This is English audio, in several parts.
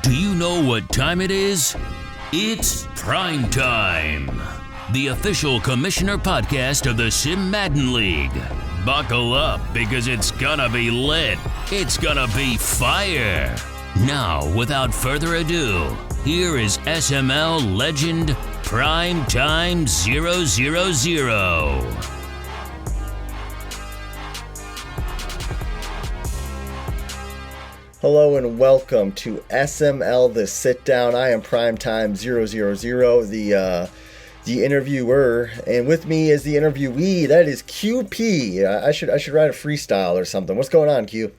Do you know what time it is? It's prime time. The official commissioner podcast of the Sim Madden League. Buckle up because it's gonna be lit. It's gonna be fire. Now, without further ado, here is SML legend Prime Time 000. Hello and welcome to SML The Sit Down. I am Primetime 000, the interviewer, and with me is the interviewee. That is QP. I should write a freestyle or something. What's going on, Q?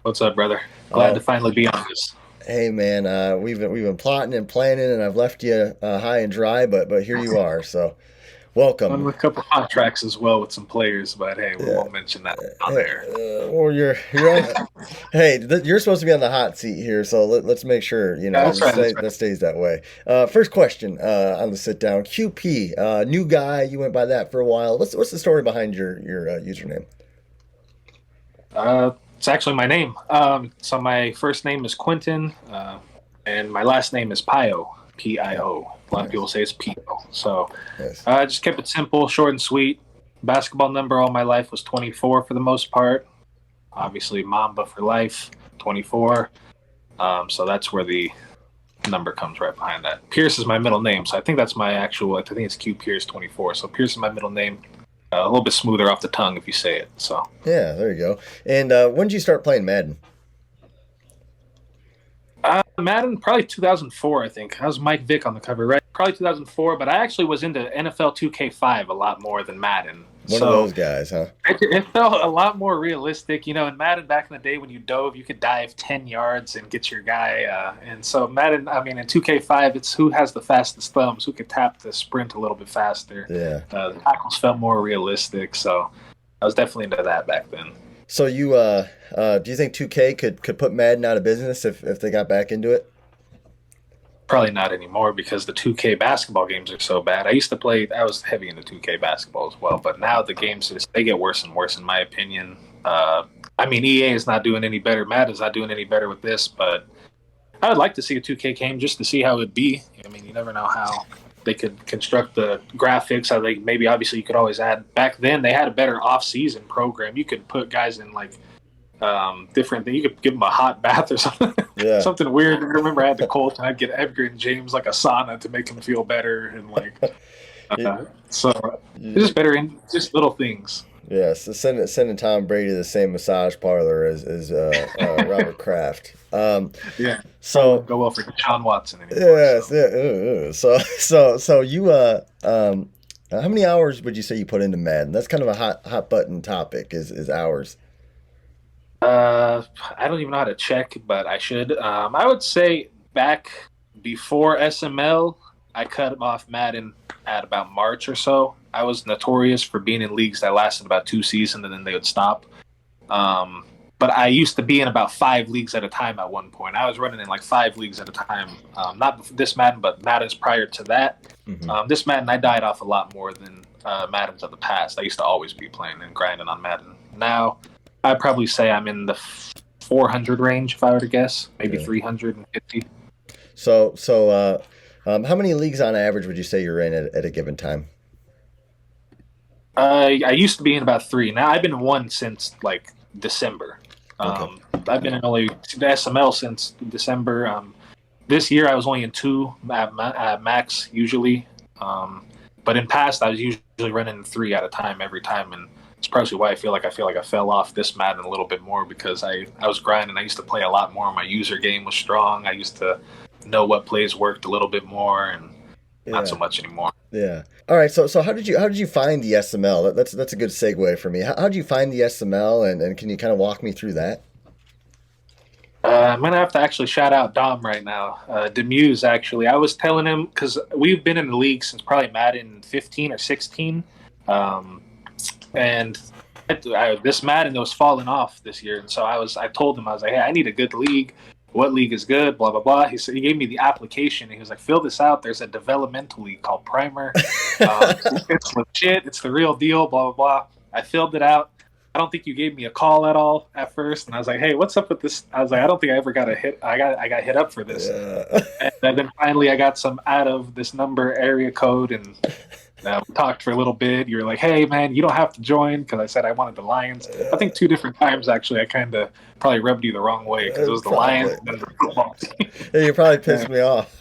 What's up, brother? Glad to finally be on this. Hey man, we've been plotting and planning, and I've left you high and dry, but here you are. So welcome. I'm with a couple contracts as well with some players, but hey, we won't mention that on there. Well, you're on, hey, you're supposed to be on the hot seat here, so let's make sure that stays that way. First question on the sit down, QP, new guy. You went by that for a while. What's the story behind your username? It's actually my name. So my first name is Quentin, and my last name is Pio, P-I-O. A lot of people say it's Pio. So I just kept it simple, short and sweet. Basketball number all my life was 24 for the most part. Obviously, Mamba for life, 24. So that's where the number comes right behind that. Pierce is my middle name, so I think that's my actual. I think it's Q Pierce 24. So Pierce is my middle name. A little bit smoother off the tongue if you say it. So yeah, there you go. And when did you start playing Madden? Madden, probably 2004, I think. I was Mike Vick on the cover, right? Probably 2004, but I actually was into NFL 2K5 a lot more than Madden. One of those guys, huh? It felt a lot more realistic. You know, in Madden back in the day when you dove, you could dive 10 yards and get your guy. And so Madden, I mean, in 2K5, it's who has the fastest thumbs, who could tap the sprint a little bit faster. Yeah. The tackles felt more realistic, so I was definitely into that back then. So you, do you think 2K could put Madden out of business if they got back into it? Probably not anymore because the 2K basketball games are so bad. I was heavy into 2K basketball as well, but now the games, they get worse and worse in my opinion. I mean, EA is not doing any better. Madden's not doing any better with this, but I would like to see a 2K game just to see how it would be. I mean, you never know how they could construct the graphics. How they maybe obviously you could always add. Back then they had a better off-season program. You could put guys in like different thing. You could give them a hot bath or something. Yeah. Something weird. I remember I had the Colt and I'd get Edgar and James like a sauna to make them feel better and like. So just better in just little things. Yes, sending Tom Brady to the same massage parlor as Robert Kraft. Yeah. So go well for Deshaun Watson anymore. Yes. Yeah. So you how many hours would you say you put into Madden? That's kind of a hot button topic. Is hours. I don't even know how to check, but I should. I would say back before SML, I cut off Madden at about March or so. I was notorious for being in leagues that lasted about 2 seasons and then they would stop. But I used to be in about 5 leagues at a time at one point. I was running in like 5 leagues at a time. Not this Madden, but Madden's prior to that. Mm-hmm. This Madden, I died off a lot more than Maddens of the past. I used to always be playing and grinding on Madden. Now, I'd probably say I'm in the 400 range, if I were to guess, maybe 350. So, how many leagues on average would you say you're in at a given time? I used to be in about 3. Now I've been in 1 since like December. Okay. I've been in only the SML since December. This year I was only in 2 at max usually. But in past I was usually running 3 at a time every time, and it's probably why I feel like I fell off this Madden a little bit more because I was grinding. I used to play a lot more. My user game was strong. I used to know what plays worked a little bit more, and not so much anymore. Yeah. All right. So how did you find the SML? That's a good segue for me. How did you find the SML, and can you kind of walk me through that? I'm gonna have to actually shout out Dom right now. Demuse actually. I was telling him because we've been in the league since probably Madden 15 or 16. And this Madden was falling off this year, and so I told him, I was like, hey, I need a good league. What league is good? Blah blah blah. He gave me the application. And he was like, fill this out. There's a developmental league called Primer. It's legit. It's the real deal. Blah blah blah. I filled it out. I don't think you gave me a call at all at first, and I was like, "Hey, what's up with this?" I was like, "I don't think I ever got a hit. I got hit up for this." Yeah. And then finally, I got some out of this number area code, and we talked for a little bit. You're like, "Hey, man, you don't have to join," because I said I wanted the Lions. I think 2 different times actually. I kind of probably rubbed you the wrong way because it was the Lions and then the football team. Yeah, you probably pissed me off.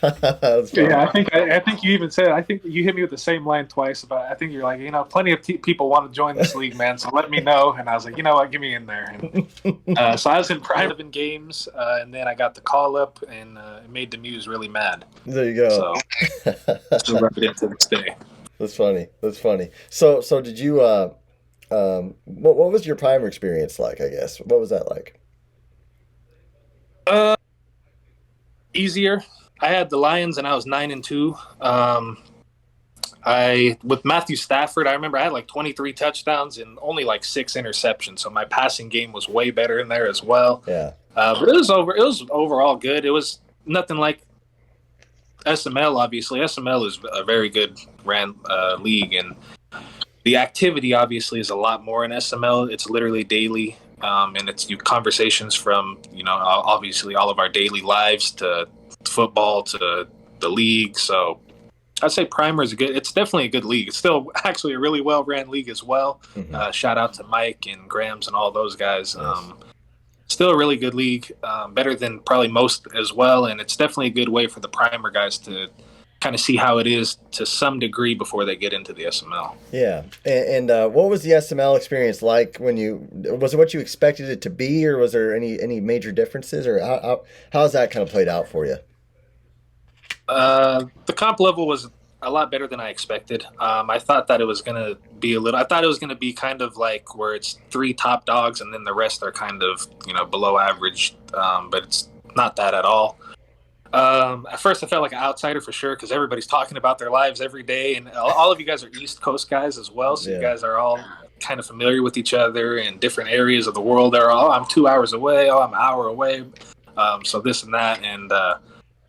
Yeah, I think you even said I think you hit me with the same line twice. But I think you're like, plenty of people want to join this league, man. So let me know. And I was like, you know what, get me in there. And, so I was in prime of games, and then I got the call up, and it made the Muse really mad. There you go. So still rub it into this day. That's funny. So did you? What was your primer experience like? I guess what was that like? Easier. I had the Lions, and I was 9-2. I with Matthew Stafford, I remember I had like 23 touchdowns and only like 6 interceptions. So my passing game was way better in there as well. Yeah. But it was overall good. It was nothing like SML. Obviously, SML is a very good league, and the activity obviously is a lot more in SML. It's literally daily. And it's conversations from, obviously all of our daily lives to football to the league. So I'd say Primer is it's definitely a good league. It's still actually a really well-ran league as well. Mm-hmm. Shout out to Mike and Grams and all those guys. Yes. Still a really good league, better than probably most as well. And it's definitely a good way for the Primer guys to kind of see how it is to some degree before they get into the SML. Yeah. And what was the SML experience like was it what you expected it to be, or was there any major differences, or how's that kind of played out for you? The comp level was a lot better than I expected. I thought that it was going to be I thought it was going to be kind of like where it's 3 top dogs and then the rest are kind of, below average. But it's not that at all. At first I felt like an outsider for sure, because everybody's talking about their lives every day, and all of you guys are East Coast guys as well, so You guys are all kind of familiar with each other in different areas of the world. I'm 2 hours away, I'm an hour away, so this and that,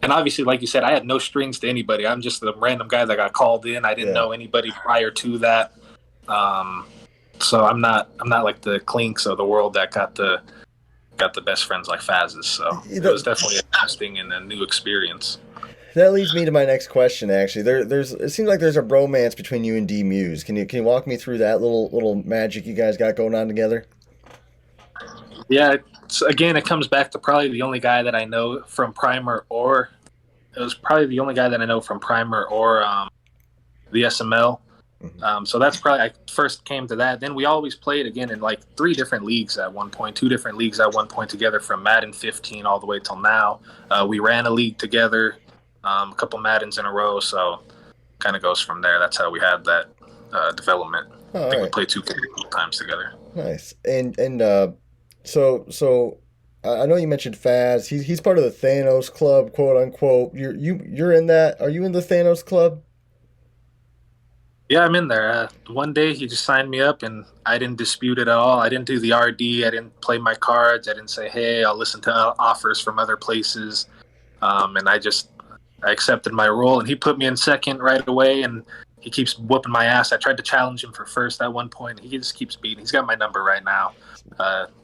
and obviously, like you said, I had no strings to anybody. I'm just a random guy that got called in. I didn't know anybody prior to that, so I'm not like the Clinks of the world that got the best friends like Faz's. So it was definitely interesting and a new experience. That leads me to my next question. Actually, it seems like there's a bromance between you and D Muse. Can you walk me through that little magic you guys got going on together? Yeah, again, it comes back to probably the only guy that I know from Primer, or the SML. Mm-hmm. So that's probably, I first came to that. Then we always played again in like 3 different leagues at one point, 2 different leagues at one point together, from Madden 15 all the way till now. We ran a league together, a couple Maddens in a row. So kind of goes from there. That's how we had that development. I think we played 2 times together. Nice. And so I know you mentioned Faz. He's part of the Thanos Club, quote unquote. You're in that. Are you in the Thanos Club? Yeah, I'm in there. One day he just signed me up, and I didn't dispute it at all. I didn't do the RD. I didn't play my cards. I didn't say, hey, I'll listen to offers from other places. And I accepted my role, and he put me in second right away, and he keeps whooping my ass. I tried to challenge him for first at one point. He just keeps beating. He's got my number right now.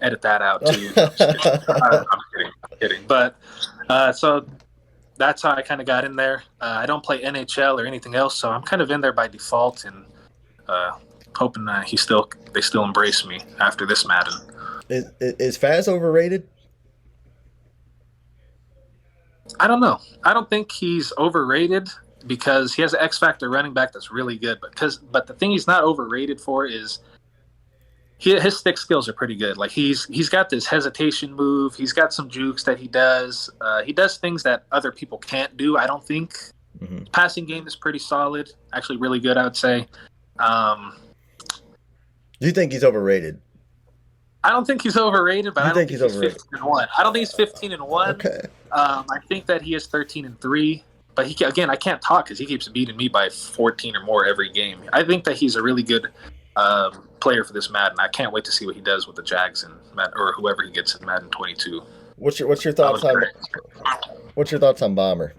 Edit that out, too. I'm kidding. But so that's how I kind of got in there. I don't play NHL or anything else, so I'm kind of in there by default, and hoping that they still embrace me after this Madden. Is Faz overrated? I don't know. I don't think he's overrated because he has an X Factor running back that's really good. But the thing he's not overrated for is his stick skills are pretty good. Like he's got this hesitation move. He's got some jukes that he does. He does things that other people can't do, I don't think. Mm-hmm. Passing game is pretty solid. Actually really good, I would say. Do you think he's overrated? I don't think he's overrated, but I don't think he's overrated? 15-1. I don't think he's 15-1. Okay. I think that he is 13-3. But I can't talk because he keeps beating me by 14 or more every game. I think that he's a really good player for this Madden. I can't wait to see what he does with the Jags and or whoever he gets in Madden 22. What's your thoughts on Bomber?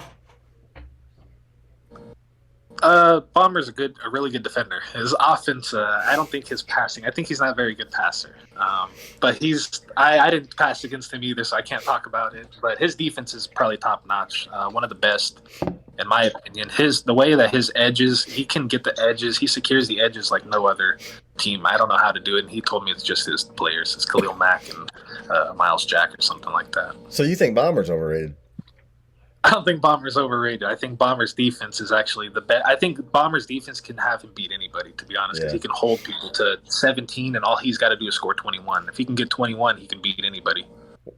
Bomber's a really good defender. His offense, I don't think his passing. I think he's not a very good passer. But I didn't pass against him either, so I can't talk about it. But his defense is probably top notch, one of the best, in my opinion. The way that his edges, he can get the edges, he secures the edges like no other team. I don't know how to do it, and he told me it's just his players. It's Khalil Mack and Miles Jack or something like that. So you think Bomber's overrated? I don't think Bomber's overrated. I think Bomber's defense is actually the best. I think Bomber's defense can have him beat anybody, to be honest, because he can hold people to 17, and all he's got to do is score 21. If he can get 21, he can beat anybody.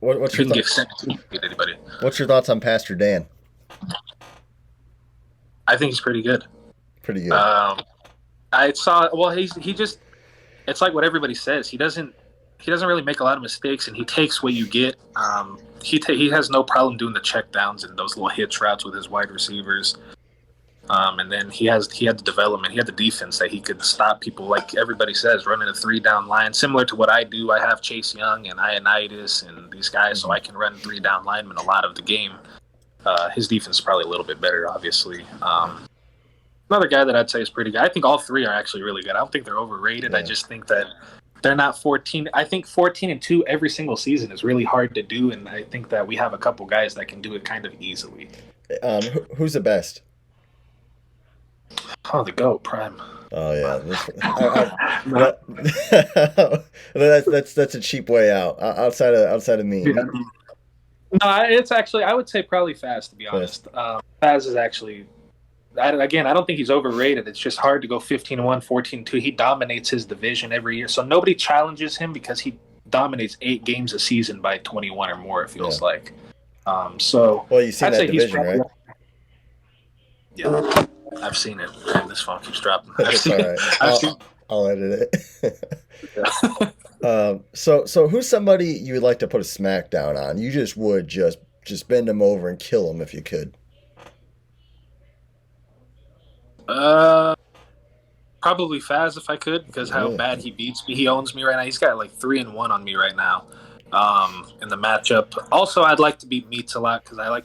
What's your get 17, beat anybody. What's your thoughts on Pastor Dan? I think he's pretty good. Pretty good. I saw. Well, he just. It's like what everybody says. He doesn't really make a lot of mistakes, and he takes what you get. He has no problem doing the check downs and those little hitch routes with his wide receivers. And then he had the development, he had the defense that he could stop people, like everybody says, running a 3-down line, similar to what I do. I have Chase Young and Ioannidis and these guys, so I can run 3-down linemen a lot of the game. His defense is probably a little bit better, obviously. Another guy that I'd say is pretty good. I think all three are actually really good. I don't think they're overrated. Yeah. I just think that they're not 14. I think 14-2 every single season is really hard to do, and I think that we have a couple guys that can do it kind of easily. Who's the best? Oh, the GOAT, Prime. Oh yeah, that's a cheap way out. Outside of me. Yeah. No, it's actually, I would say probably Faz, to be honest. Faz is actually. I don't think he's overrated. It's just hard to go 15-1, 14-2. He dominates his division every year, so nobody challenges him because he dominates 8 games a season by 21 or more. It feels like. So. Well, you see that division, right? Yeah, I've seen it. Man, this phone keeps dropping. I'll edit it. So who's somebody you would like to put a smackdown on? You just would just bend him over and kill him if you could. Probably Faz if I could, because how bad he beats me. He owns me right now. He's got like 3-1 on me right now in the matchup. Also, I'd like to beat Meats a lot because I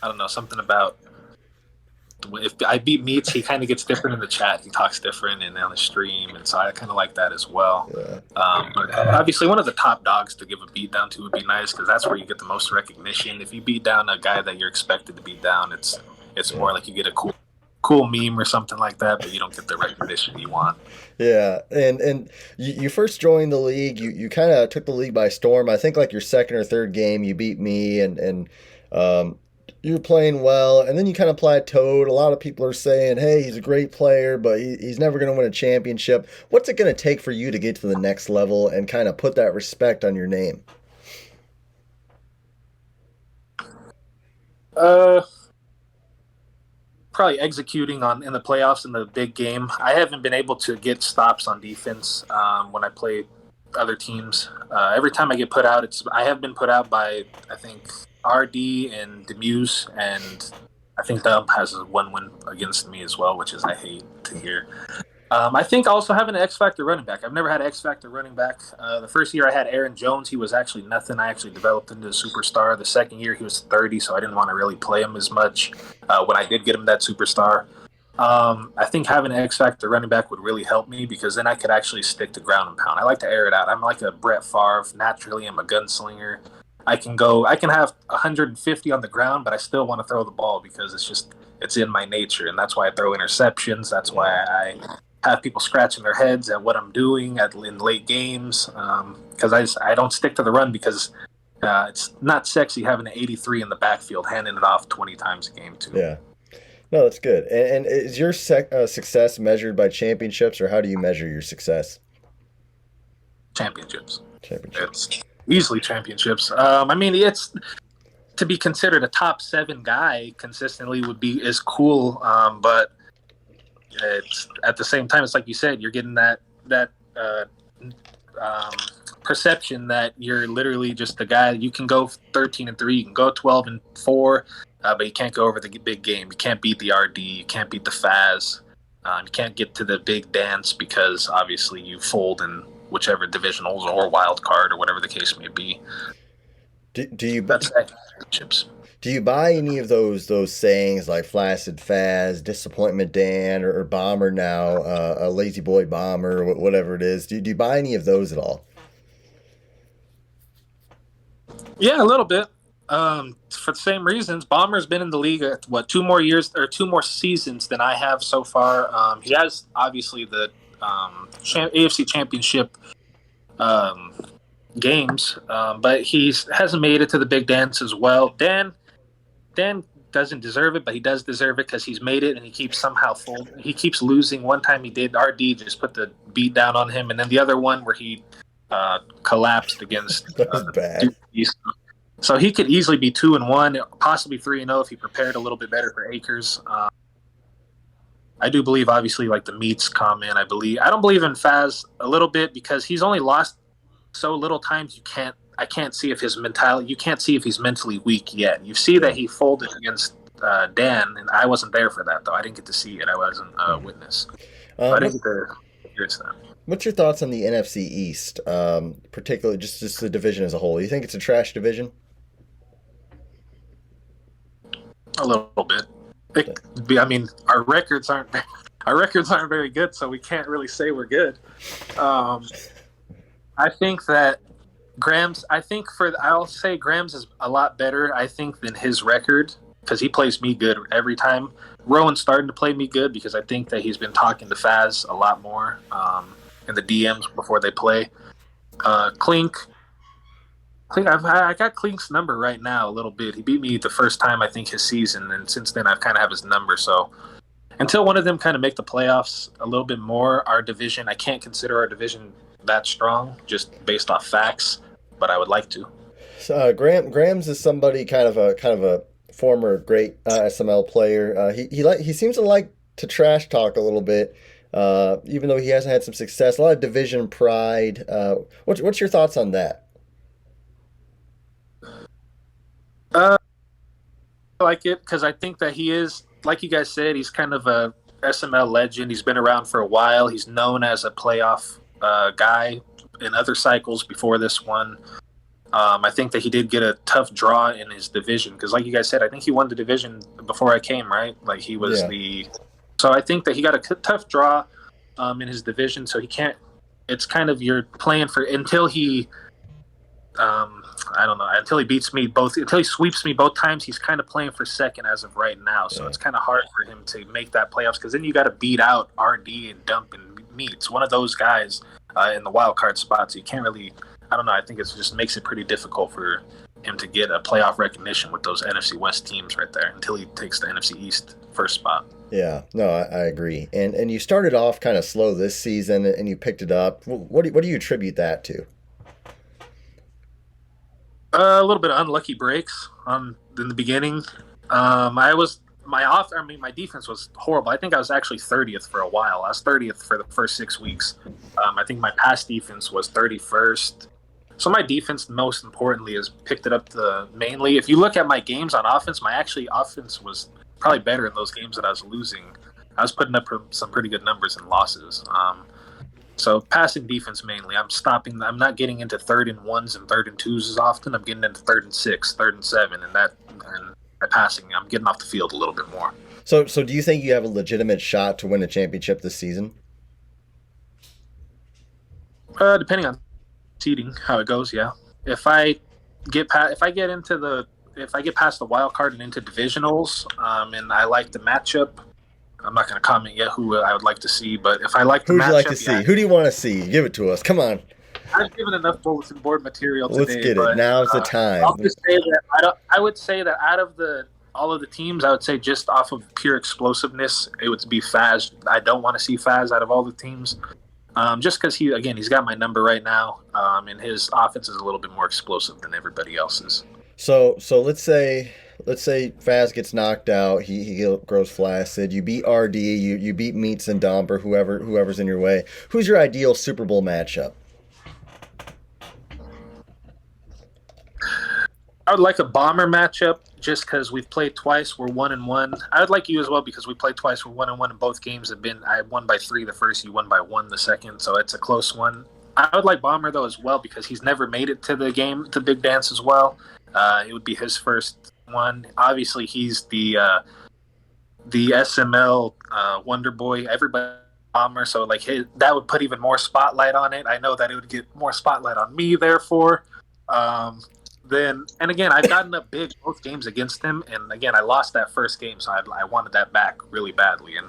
don't know, something about if I beat Meats, he kind of gets different in the chat. He talks different and on the stream, and so I kind of like that as well. Yeah. But obviously, one of the top dogs to give a beat down to would be nice because that's where you get the most recognition. If you beat down a guy that you're expected to beat down, it's more like you get a cool meme or something like that, but you don't get the recognition you want. Yeah, and you first joined the league. You kind of took the league by storm. I think like your second or third game, you beat me, and you were playing well, and then you kind of plateaued. A lot of people are saying, hey, he's a great player, but he's never going to win a championship. What's it going to take for you to get to the next level and kind of put that respect on your name? Probably executing in the playoffs in the big game. I haven't been able to get stops on defense when I play other teams. Every time I get put out, I have been put out by, I think, RD and Demuse, and I think Dump has one win against me as well, which is I hate to hear. I think also having an X-Factor running back. I've never had an X-Factor running back. The first year I had Aaron Jones. He was actually nothing. I actually developed into a superstar. The second year he was 30, so I didn't want to really play him as much when I did get him that superstar. I think having an X-Factor running back would really help me because then I could actually stick to ground and pound. I like to air it out. I'm like a Brett Favre. Naturally, I'm a gunslinger. I can have 150 on the ground, but I still want to throw the ball because it's in my nature, and that's why I throw interceptions. That's why I have people scratching their heads at what I'm doing in late games because I don't stick to the run because it's not sexy having an 83 in the backfield handing it off 20 times a game too. Yeah. No, that's good. And is your success measured by championships, or how do you measure your success? Championships. It's easily championships. I mean, it's to be considered a top 7 guy consistently is cool, but it's at the same time, it's like you said, you're getting that perception that you're literally just the guy. You can go 13-3, you can go 12-4, but you can't go over the big game. You can't beat the RD. You can't beat the Faz. You can't get to the big dance because obviously you fold in whichever divisionals or wild card or whatever the case may be. Do you that's chips? Do you buy any of those sayings like flaccid Faz, disappointment Dan, or Bomber now, a lazy boy Bomber, whatever it is? Do you buy any of those at all? Yeah, a little bit. For the same reasons, Bomber's been in the league two more years or two more seasons than I have so far. He has obviously the AFC Championship um, games, but he hasn't made it to the big dance as well. Dan doesn't deserve it, but he does deserve it because he's made it and he keeps he keeps losing. One time he did, RD just put the beat down on him, and then the other one where he collapsed against That was bad. So he could easily be 2-1, possibly 3-0 if he prepared a little bit better for Akers. I do believe, obviously, like the meats comment. I don't believe in Faz a little bit because he's only lost so little times. I can't see if his mentality. You can't see if he's mentally weak yet. You see that he folded against Dan, and I wasn't there for that though. I didn't get to see it. I wasn't a witness. I didn't get to experience that. What's your thoughts on the NFC East, particularly just the division as a whole? You think it's a trash division? A little bit. I mean, our records aren't very good, so we can't really say we're good. I think that I'll say Grams is a lot better, I think, than his record because he plays me good every time. Rowan's starting to play me good because I think that he's been talking to Faz a lot more in the DMs before they play. Clink, I got Clink's number right now a little bit. He beat me the first time, I think, his season, and since then I've kind of have his number. So until one of them kind of make the playoffs a little bit more, I can't consider our division that strong just based off facts, but I would like to. Grams is somebody kind of a former great SML player. He seems to like to trash talk a little bit, even though he hasn't had some success. A lot of division pride. What's your thoughts on that? I like it because I think that he is, like you guys said, he's kind of a SML legend. He's been around for a while. He's known as a playoff guy in other cycles before this one. I think that he did get a tough draw in his division because, like you guys said, I think he won the division before I came, right? Like he was So I think that he got a tough draw in his division. So he can't. It's kind of you're playing for until he. I don't know. Until he sweeps me both times, he's kind of playing for second as of right now. So it's kind of hard for him to make that playoffs because then you got to beat out RD and Dump and Meats, one of those guys in the wild card spot. So you can't really. I don't know. I think it just makes it pretty difficult for him to get a playoff recognition with those NFC West teams right there until he takes the NFC East first spot. Yeah, no, I agree. And you started off kind of slow this season, and you picked it up. What do you attribute that to? A little bit of unlucky breaks in the beginning. My defense was horrible. I think I was actually 30th for a while. I was 30th for the first 6 weeks. I think my pass defense was 31st. So my defense, most importantly, has picked it up mainly. If you look at my games on offense, my offense was probably better in those games that I was losing. I was putting up some pretty good numbers in losses. So passing defense mainly. I'm not getting into 3rd and 1s and 3rd and 2s as often. I'm getting into 3rd and 6, 3rd and 7, and by passing, I'm getting off the field a little bit more. So do you think you have a legitimate shot to win a championship this season? Depending on seeding, how it goes, yeah. If I get past the wild card and into divisionals, and I like the matchup. I'm not going to comment yet who I would like to see, but if I like the matchup... Who would you like to see? Who do you want to see? Give it to us. Come on. I've given enough bulletin board material today. Let's get it. Now's the time. I'll just say that I would say that out of all of the teams, I would say just off of pure explosiveness, it would be Faz. I don't want to see Faz out of all the teams, just because he's got my number right now, and his offense is a little bit more explosive than everybody else's. So let's say Faz gets knocked out, he grows flaccid. You beat RD, you beat Meats and Dump or whoever's in your way. Who's your ideal Super Bowl matchup? I would like a Bomber matchup just because we've played twice. We're 1-1. I would like you as well because we played twice. We're 1-1 in both games. I won by 3 the first. You won by 1 the second. So it's a close one. I would like Bomber though as well because he's never made it to the big dance as well. It would be his first one. Obviously, he's the SML Wonder Boy. Everybody bomber, so like that would put even more spotlight on it. I know that it would get more spotlight on me, therefore. Then and again, I've gotten up big both games against him, and again, I lost that first game, so I wanted that back really badly. And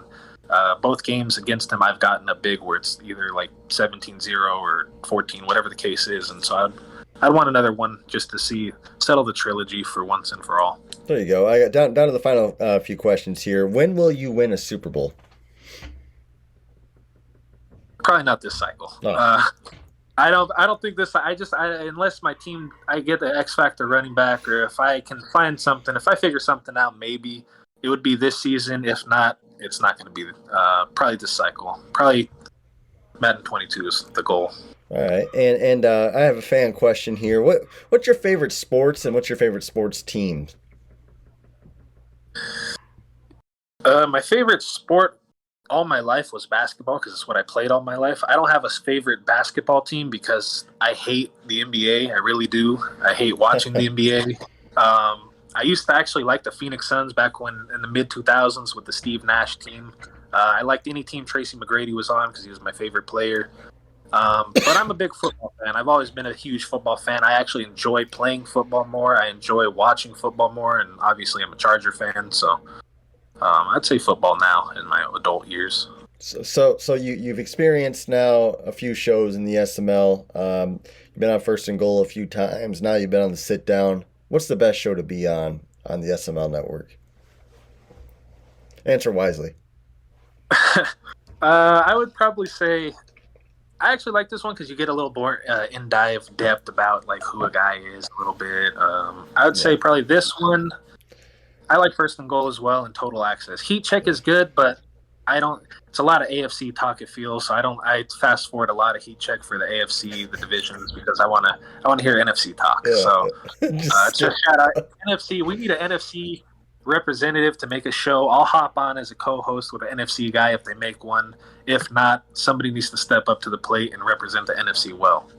both games against him, I've gotten up big where it's either like 17-0 or 14, whatever the case is. And so I'd want another one just to settle the trilogy for once and for all. There you go. I got down to the final few questions here. When will you win a Super Bowl? Probably not this cycle. Oh. I don't think this. Unless my team, I get the X factor running back, or if I can find something, if I figure something out, maybe it would be this season. If not, it's not going to be probably this cycle. Probably Madden 22 is the goal. All right, and I have a fan question here. What's your favorite sports and what's your favorite sports team? My favorite sport all my life was basketball because it's what I played all my life. I don't have a favorite basketball team because I hate the NBA. I really do. I hate watching the NBA. I used to actually like the Phoenix Suns back when in the mid 2000s with the Steve Nash team. I liked any team Tracy McGrady was on because he was my favorite player. But I'm a big football fan. I've always been a huge football fan. I actually enjoy playing football more. I enjoy watching football more, and obviously I'm a Charger fan, so I'd say football now in my adult years. So you've experienced now a few shows in the SML. You've been on First and Goal a few times. Now you've been on the Sit Down. What's the best show to be on the SML network? Answer wisely. I would probably say I actually like this one because you get a little more in-dive depth about like who a guy is a little bit. I would say probably this one. I like First and Goal as well and Total Access. Heat Check is good, but I don't. It's a lot of AFC talk. It feels so. I fast forward a lot of Heat Check for the AFC, the divisions, because I want to hear NFC talk. Yeah. So just shout out NFC. We need an NFC representative to make a show. I'll hop on as a co-host with an NFC guy if they make one. If not, somebody needs to step up to the plate and represent the NFC well.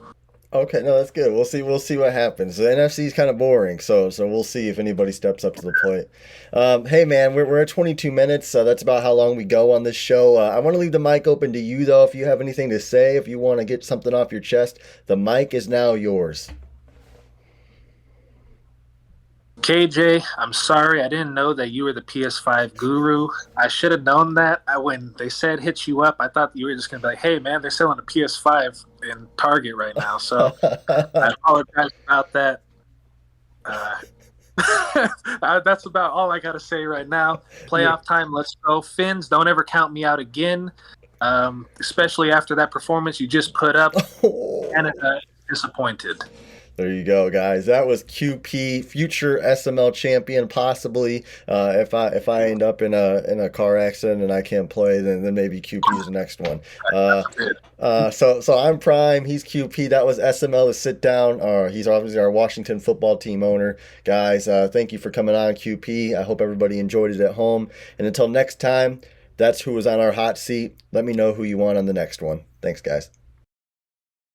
Okay, no, that's good. We'll see what happens. The NFC is kind of boring, so we'll see if anybody steps up to the plate. Hey, man, we're at 22 minutes. That's about how long we go on this show. I want to leave the mic open to you, though. If you have anything to say, if you want to get something off your chest, the mic is now yours. KJ, I'm sorry. I didn't know that you were the PS5 guru. I should have known that. When they said hit you up, I thought you were just going to be like, hey, man, they're selling a PS5 in Target right now. So I apologize about that. That's about all I got to say right now. Playoff time, let's go. Finns, don't ever count me out again, especially after that performance you just put up. Canada disappointed. There you go, guys. That was QP, future SML champion, possibly. If I end up in a car accident and I can't play, then maybe QP is the next one. So I'm Prime. He's QP. That was SML. The Sit Down. He's obviously our Washington football team owner, guys. Thank you for coming on, QP. I hope everybody enjoyed it at home. And until next time, that's who was on our hot seat. Let me know who you want on the next one. Thanks, guys.